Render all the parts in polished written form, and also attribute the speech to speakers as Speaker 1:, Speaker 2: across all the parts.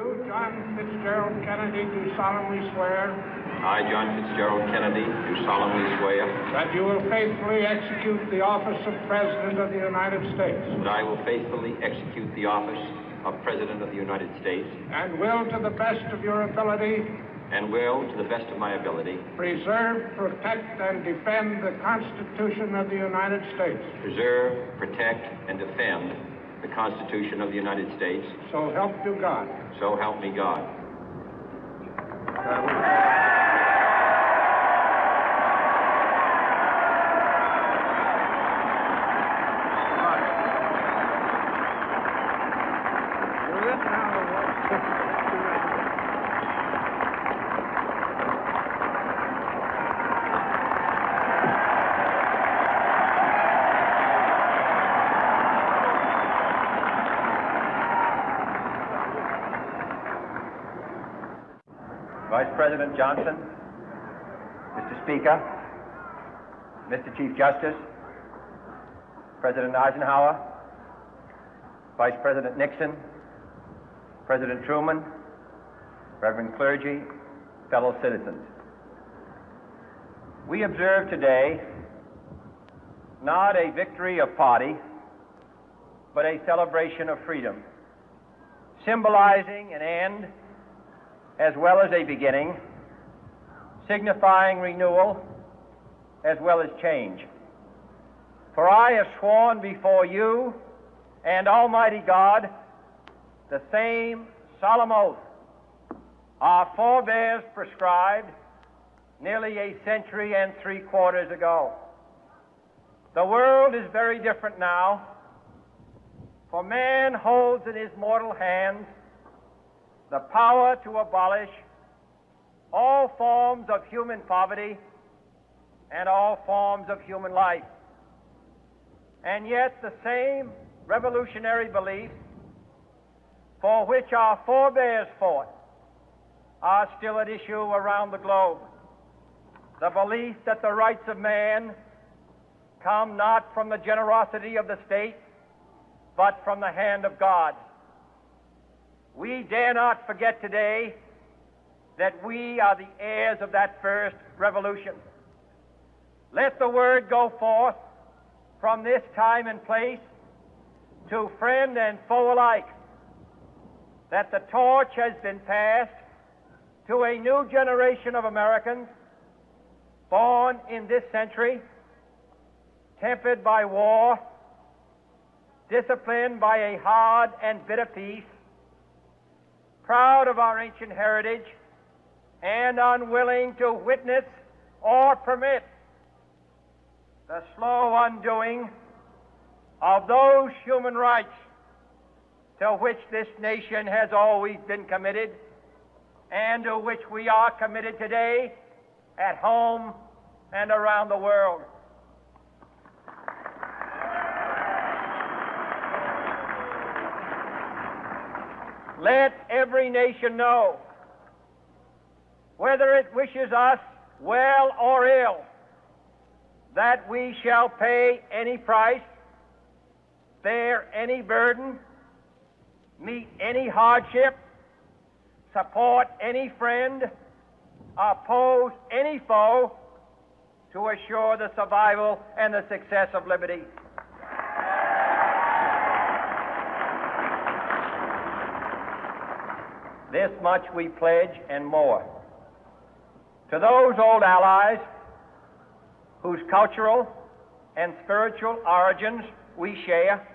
Speaker 1: You, John Fitzgerald Kennedy, do solemnly swear.
Speaker 2: I, John Fitzgerald Kennedy, do solemnly swear.
Speaker 1: That you will faithfully execute the office of President of the United States.
Speaker 2: That I will faithfully execute the office of President of the United States.
Speaker 1: And will, to the best of your ability.
Speaker 2: And will, to the best of my ability.
Speaker 1: Preserve, protect, and defend the Constitution of the United States.
Speaker 2: Preserve, protect, and defend the Constitution of the United States.
Speaker 1: So help you God.
Speaker 2: So help me God.
Speaker 3: Vice President Johnson, Mr. Speaker, Mr. Chief Justice, President Eisenhower, Vice President Nixon, President Truman, Reverend clergy, fellow citizens. We observe today not a victory of party, but a celebration of freedom, symbolizing an end as well as a beginning, signifying renewal as well as change. For I have sworn before you and Almighty God the same solemn oath our forebears prescribed nearly a century and 3/4 ago. The world is very different now, for man holds in his mortal hands the power to abolish all forms of human poverty and all forms of human life. And yet the same revolutionary beliefs for which our forebears fought are still at issue around the globe. The belief that the rights of man come not from the generosity of the state, but from the hand of God. We dare not forget today that we are the heirs of that first revolution. Let the word go forth from this time and place to friend and foe alike that the torch has been passed to a new generation of Americans born in this century, tempered by war, disciplined by a hard and bitter peace, proud of our ancient heritage, and unwilling to witness or permit the slow undoing of those human rights to which this nation has always been committed and to which we are committed today at home and around the world. Let every nation know, whether it wishes us well or ill, that we shall pay any price, bear any burden, meet any hardship, support any friend, oppose any foe to assure the survival and the success of liberty. This much we pledge and more. To those old allies whose cultural and spiritual origins we share,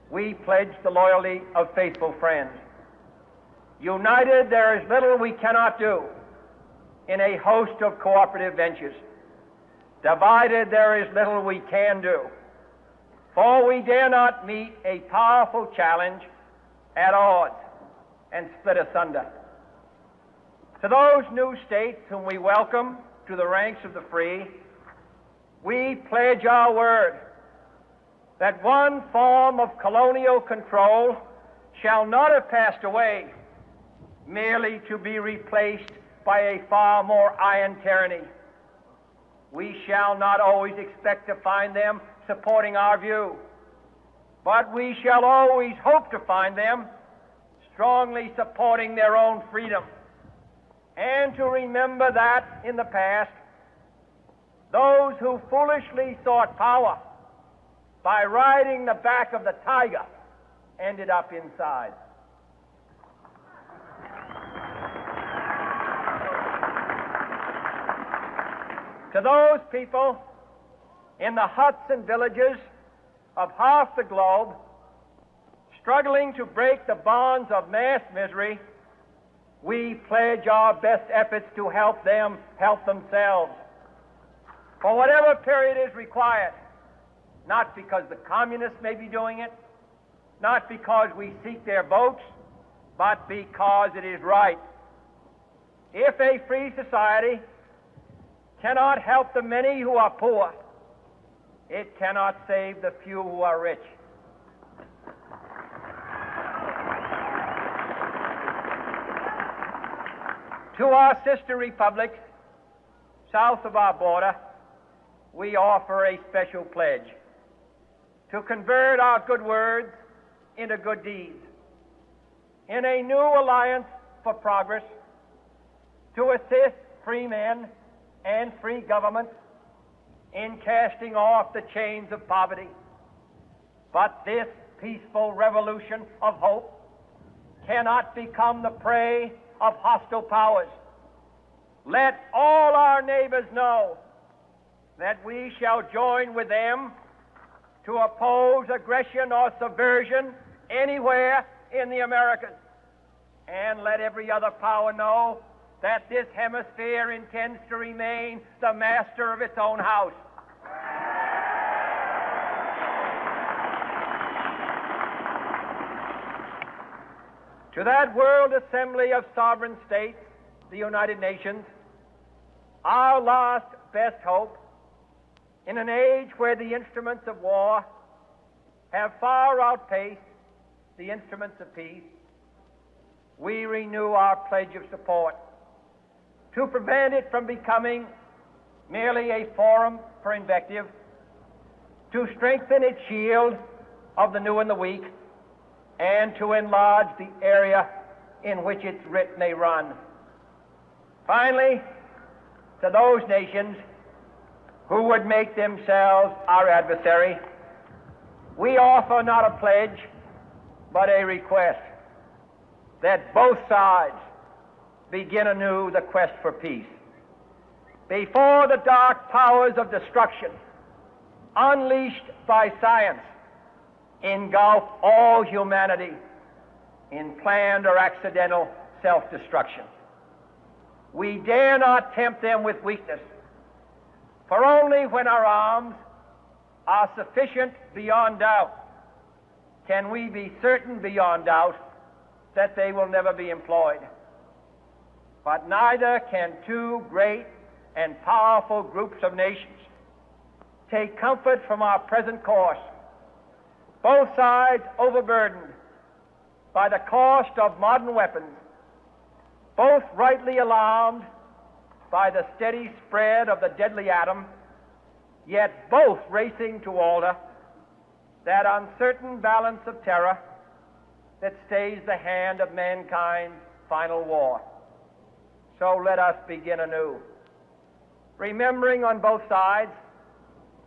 Speaker 3: we pledge the loyalty of faithful friends. United, there is little we cannot do in a host of cooperative ventures. Divided, there is little we can do, for we dare not meet a powerful challenge at odds and split asunder. To those new states whom we welcome to the ranks of the free, we pledge our word that one form of colonial control shall not have passed away merely to be replaced by a far more iron tyranny. We shall not always expect to find them supporting our view, but we shall always hope to find them strongly supporting their own freedom, and to remember that in the past, those who foolishly sought power by riding the back of the tiger ended up inside. To those people in the huts and villages of half the globe struggling to break the bonds of mass misery, we pledge our best efforts to help them help themselves for whatever period is required, not because the communists may be doing it, not because we seek their votes, but because it is right. If a free society cannot help the many who are poor, it cannot save the few who are rich. To our sister republics south of our border, we offer a special pledge to convert our good words into good deeds, in a new alliance for progress, to assist free men and free governments in casting off the chains of poverty. But this peaceful revolution of hope cannot become the prey of hostile powers. Let all our neighbors know that we shall join with them to oppose aggression or subversion anywhere in the Americas. And let every other power know that this hemisphere intends to remain the master of its own house. To that World Assembly of Sovereign States, the United Nations, our last best hope, in an age where the instruments of war have far outpaced the instruments of peace, we renew our pledge of support to prevent it from becoming merely a forum for invective, to strengthen its shield of the new and the weak, and to enlarge the area in which its writ may run. Finally, to those nations who would make themselves our adversary, we offer not a pledge, but a request that both sides begin anew the quest for peace. Before the dark powers of destruction, unleashed by science, engulf all humanity in planned or accidental self-destruction, we dare not tempt them with weakness, for only when our arms are sufficient beyond doubt can we be certain beyond doubt that they will never be employed. But neither can two great and powerful groups of nations take comfort from our present course, both sides overburdened by the cost of modern weapons, both rightly alarmed by the steady spread of the deadly atom, yet both racing to alter that uncertain balance of terror that stays the hand of mankind's final war. So let us begin anew, remembering on both sides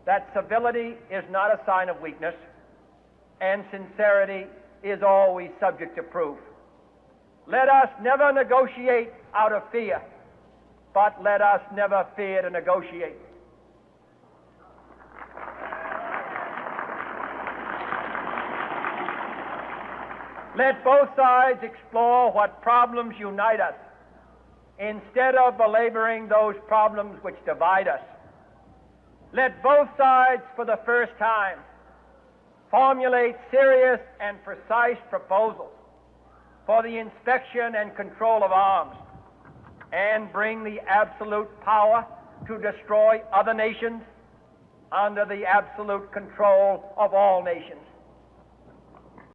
Speaker 3: that civility is not a sign of weakness, and sincerity is always subject to proof. Let us never negotiate out of fear, but let us never fear to negotiate. Let both sides explore what problems unite us, instead of belaboring those problems which divide us. Let both sides, for the first time, formulate serious and precise proposals for the inspection and control of arms, and bring the absolute power to destroy other nations under the absolute control of all nations.